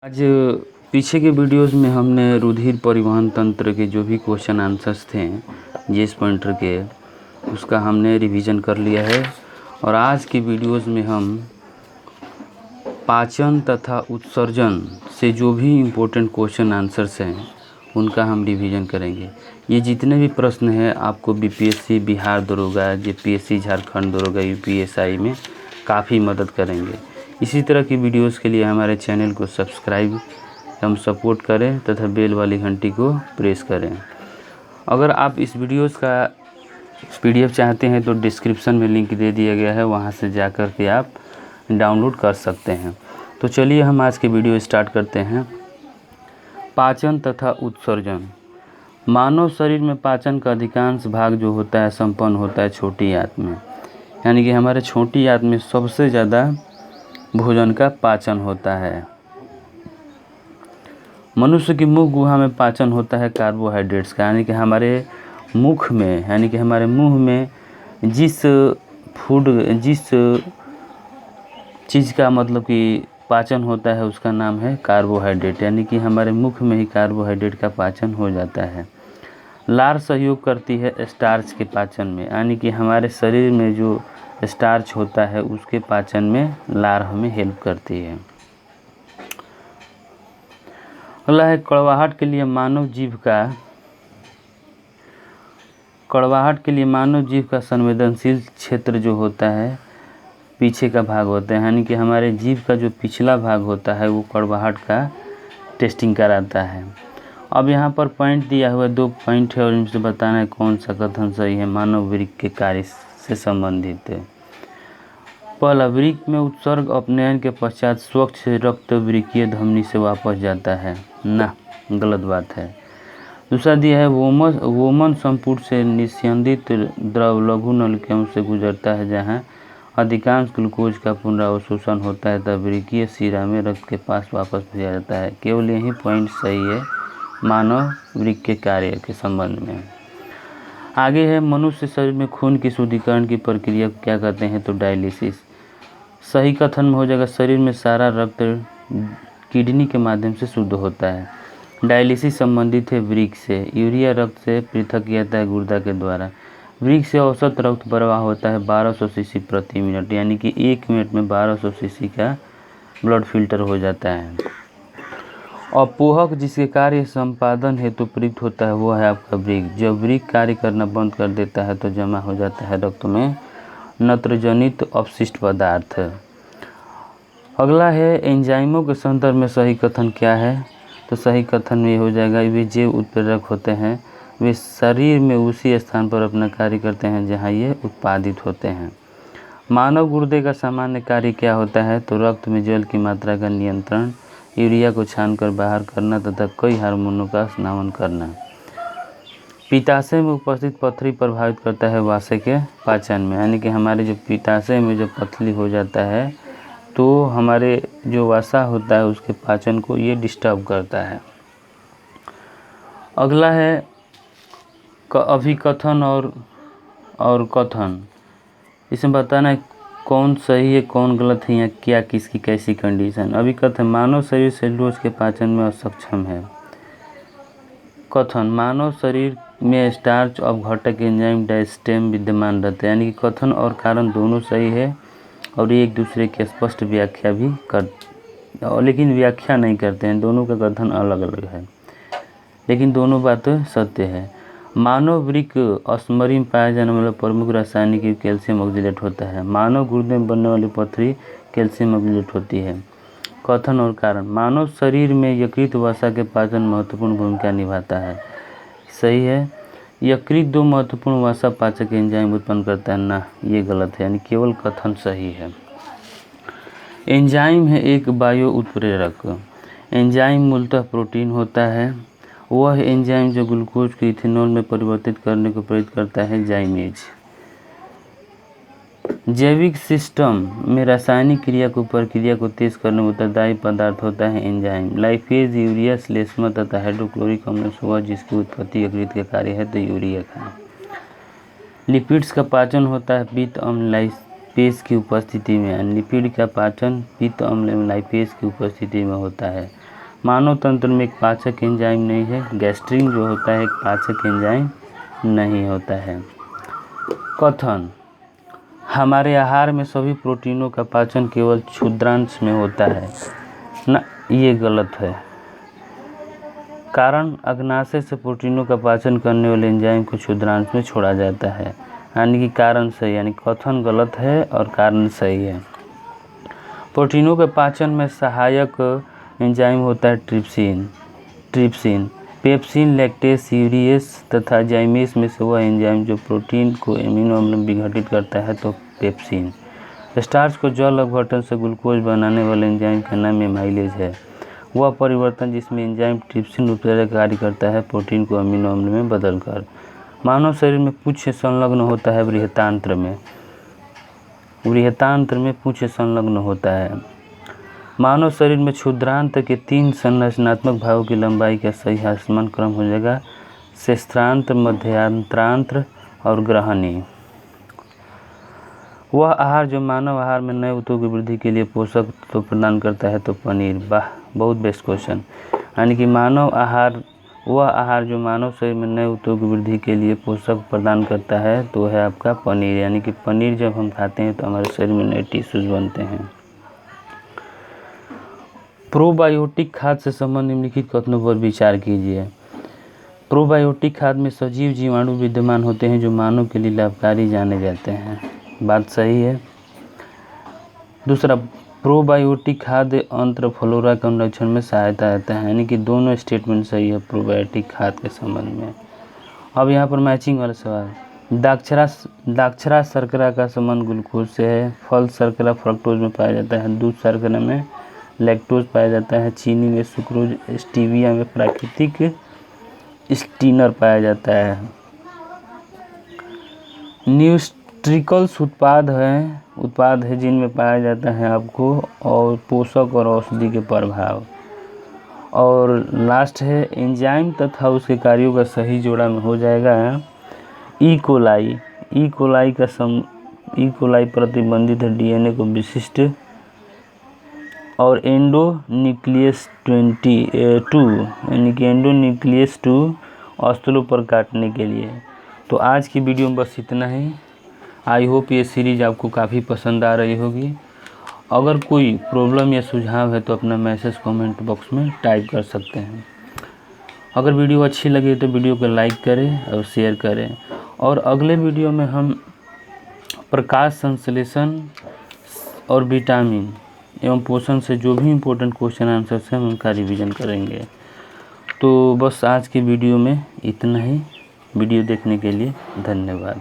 आज पीछे के वीडियोस में हमने रुधिर परिवहन तंत्र के जो भी क्वेश्चन आंसर्स थे जीएस पॉइंटर के उसका हमने रिवीजन कर लिया है। और आज की वीडियोस में हम पाचन तथा उत्सर्जन से जो भी इम्पोर्टेंट क्वेश्चन आंसर्स हैं उनका हम रिवीजन करेंगे। ये जितने भी प्रश्न हैं आपको बीपीएससी बिहार दरोगा, जेपीएससी झारखंड दरोगा, यूपीएसआई में काफ़ी मदद करेंगे। इसी तरह की वीडियोस के लिए हमारे चैनल को सब्सक्राइब एवं सपोर्ट करें तथा बेल वाली घंटी को प्रेस करें। अगर आप इस वीडियोस का पीडीएफ चाहते हैं तो डिस्क्रिप्शन में लिंक दे दिया गया है, वहां से जाकर के आप डाउनलोड कर सकते हैं। तो चलिए हम आज के वीडियो स्टार्ट करते हैं। पाचन तथा उत्सर्जन। मानव शरीर में पाचन का अधिकांश भाग जो होता है संपन्न होता है छोटी आंत में, यानी कि हमारे छोटी आंत में सबसे ज़्यादा भोजन का पाचन होता है। मनुष्य की मुख गुहा में पाचन होता है कार्बोहाइड्रेट्स का, यानी कि हमारे मुख में, यानी कि हमारे मुंह में जिस चीज़ का मतलब कि पाचन होता है उसका नाम है कार्बोहाइड्रेट, यानी कि हमारे मुख में ही कार्बोहाइड्रेट का पाचन हो जाता है। लार सहयोग करती है स्टार्च के पाचन में, यानी कि हमारे शरीर में जो स्टार्च होता है उसके पाचन में लार हमें हेल्प करती है। अगला है कड़वाहट के लिए मानव जीभ का संवेदनशील क्षेत्र जो होता है पीछे का भाग होता है, यानी कि हमारे जीभ का जो पिछला भाग होता है वो कड़वाहट का टेस्टिंग कराता है। अब यहाँ पर पॉइंट दिया हुआ 2 पॉइंट है और इनसे बताना है कौन सा कथन सही है मानव वृक्क के कार्य से संबंधित है। पहला, वृक्क में उत्सर्ग अपनयन के पश्चात स्वच्छ रक्त वृक्कीय धमनी से वापस जाता है, ना, गलत बात है। दूसरा दिया है वोमन संपुट से निस्यंदित द्रव लघु नलिकाओं से गुजरता है, जहाँ अधिकांश ग्लूकोज का पुनरावशोषण होता है तब वृक्कीय शिरा में रक्त के पास वापस भेजा जाता है। केवल यही पॉइंट सही है मानव वृक्क के कार्य के संबंध में। आगे है मनुष्य शरीर में खून की शुद्धिकरण की प्रक्रिया को क्या कहते हैं, तो डायलिसिस। सही कथन में हो जाएगा शरीर में सारा रक्त किडनी के माध्यम से शुद्ध होता है। डायलिसिस संबंधित है वृक्क से। यूरिया रक्त से पृथक किया जाता है गुर्दा के द्वारा। वृक्क से औसत रक्त प्रवाह होता है 1200 सीसी प्रति मिनट, यानी कि 1 मिनट में 1200 सीसी का ब्लड फिल्टर हो जाता है। अपोहक जिसके कार्य संपादन हेतु प्रयुक्त होता है वो है आपका वृक्क। जब वृक्क कार्य करना बंद कर देता है तो जमा हो जाता है रक्त में नत्रजनित अपशिष्ट पदार्थ। अगला है एंजाइमों के संदर्भ में सही कथन क्या है, तो सही कथन में हो जाएगा वे जैव उत्प्रेरक होते हैं, वे शरीर में उसी स्थान पर अपना कार्य करते हैं जहां ये उत्पादित होते हैं। मानव गुर्दे का सामान्य कार्य क्या होता है, तो रक्त में जल की मात्रा का नियंत्रण, यूरिया को छानकर बाहर करना तथा कई हार्मोनों का स्नावन करना। पित्ताशय में उपस्थित पथरी प्रभावित करता है वासे के पाचन में, यानी कि हमारे जो पित्ताशय में जो पथरी हो जाता है तो हमारे जो वसा होता है उसके पाचन को ये डिस्टर्ब करता है। अगला है अभिकथन और कथन। इसमें बताना है कौन सही है कौन गलत है या क्या किसकी कैसी कंडीशन। अभिकथन, मानव शरीर सेलुलोज के पाचन में असक्षम है। कथन, मानव शरीर में स्टार्च अपघटक एंजाइम डायस्टेम विद्यमान रहते हैं, यानी कि कथन और कारण दोनों सही है और एक दूसरे की स्पष्ट व्याख्या भी लेकिन व्याख्या नहीं करते हैं, दोनों का कथन अलग अलग है लेकिन दोनों बातें सत्य है। मानव वृक्क अस्मरी में पाया जाने वाला प्रमुख रासायनिक कैल्शियम ऑक्जेलेट होता है। मानव गुर्दे में बनने वाली पथरी कैल्शियम ऑक्जेलेट होती है। कथन और कारण, मानव शरीर में यकृत वसा के पाचन महत्वपूर्ण भूमिका निभाता है, सही है। यकृत 2 महत्वपूर्ण वसा पाचक एंजाइम उत्पन्न करता है, ना, ये गलत है, यानी केवल कथन सही है। एंजाइम है एक बायो उत्प्रेरक। एंजाइम मूलतः प्रोटीन होता है। वह एंजाइम जो ग्लूकोज को इथेनॉल में परिवर्तित करने को प्रेरित करता है जाइमेज। जैविक सिस्टम में रासायनिक प्रक्रिया को तेज करने में उत्तरदायी पदार्थ होता है एंजाइम। लाइपेज, यूरिया, श्लेष्मा तथा हाइड्रोक्लोरिक अम्ल हुआ जिसकी उत्पत्ति यकृत के कार्य है, तो यूरिया का। लिपिड्स का पाचन होता है पित्त अम्ल लाइपेज की उपस्थिति में। लिपिड का पाचन पित्त अम्ल एवं लाइपेज की उपस्थिति में होता है। मानव तंत्र में एक पाचक एंजाइम नहीं है। गैस्ट्रिन जो होता है एक पाचक एंजाइम नहीं होता है। कथन: हमारे आहार में सभी प्रोटीनों का पाचन केवल क्षुद्रांश में होता है ना, ये गलत है। कारण अग्नाशय से प्रोटीनों का पाचन करने वाले एंजाइम को क्षुद्रांश में छोड़ा जाता है, यानी कि कारण सही, यानी कथन गलत है और कारण सही है। प्रोटीनों के पाचन में सहायक एंजाइम होता है ट्रिप्सिन, पेप्सिन, लैक्टेस, यूरिएस तथा जाइमेस में से वह एंजाइम जो प्रोटीन को एमिनो अम्ल में विघटित करता है तो पेप्सिन। स्टार्च को जल अपघटन से ग्लूकोज बनाने वाले एंजाइम का नाम एमाइलेज है। वह परिवर्तन जिसमें एंजाइम ट्रिप्सिन उत्प्रेरक कार्य करता है प्रोटीन को अमीनो अम्ल में बदलकर। मानव शरीर में पुच्छ संलग्न होता है बृहतांत्र में पुच्छ संलग्न होता है। मानव शरीर में क्षुद्रांत के 3 संरचनात्मक भागों की लंबाई का सही आसमान क्रम हो जाएगा शेषांत्र, मध्यांत्रांत्र और ग्रहणी। वह आहार जो मानव आहार में नए ऊतकों की वृद्धि के लिए पोषक तत्व प्रदान करता है तो पनीर। वाह, बहुत बेस्ट क्वेश्चन। यानी कि वह आहार जो मानव शरीर में नए ऊतकों की वृद्धि के लिए पोषक प्रदान करता है तो है आपका पनीर। यानी कि पनीर जब हम खाते हैं तो हमारे शरीर में नए टिश्यूज बनते हैं। प्रोबायोटिक खाद्य से संबंधित निम्नलिखित कथनों पर विचार कीजिए। प्रोबायोटिक खाद्य में सजीव जीवाणु विद्यमान होते हैं जो मानव के लिए लाभकारी जाने जाते हैं। बात सही है। दूसरा, प्रोबायोटिक खाद्य अंतर फ्लोरा के संरक्षण में सहायता देता है, यानी कि दोनों स्टेटमेंट सही है प्रोबायोटिक खाद्य के संबंध में। अब यहाँ पर मैचिंग वाला सवाल, दाक्षरा शर्करा का संबंध ग्लूकोज से है। फल शर्करा फ्रक्टोज में पाया जाता है। दूध शर्करा में लैक्टोज पाया जाता है। चीनी में सुक्रोज, स्टीविया में प्राकृतिक स्टीनर पाया जाता है। न्यूट्रिकल्स उत्पाद है जिनमें पाया जाता है आपको और पोषक और औषधि के प्रभाव। और लास्ट है एंजाइम तथा उसके कार्यों का सही जोड़ा में हो जाएगा ई कोलाई प्रतिबंधित है डीएनए को विशिष्ट और एंडोन्यूक्लियस 2 यानी कि एंडोन्यूक्लियस 2 स्थलों पर काटने के लिए। तो आज की वीडियो में बस इतना ही। आई होप ये सीरीज़ आपको काफ़ी पसंद आ रही होगी। अगर कोई प्रॉब्लम या सुझाव है तो अपना मैसेज कमेंट बॉक्स में टाइप कर सकते हैं। अगर वीडियो अच्छी लगे तो वीडियो को लाइक करें और शेयर करें। और अगले वीडियो में हम प्रकाश संश्लेषण और विटामिन एवं पोषण से जो भी इम्पोर्टेंट क्वेश्चन आंसर हैं उनका रिवीजन करेंगे। तो बस आज के वीडियो में इतना ही। वीडियो देखने के लिए धन्यवाद।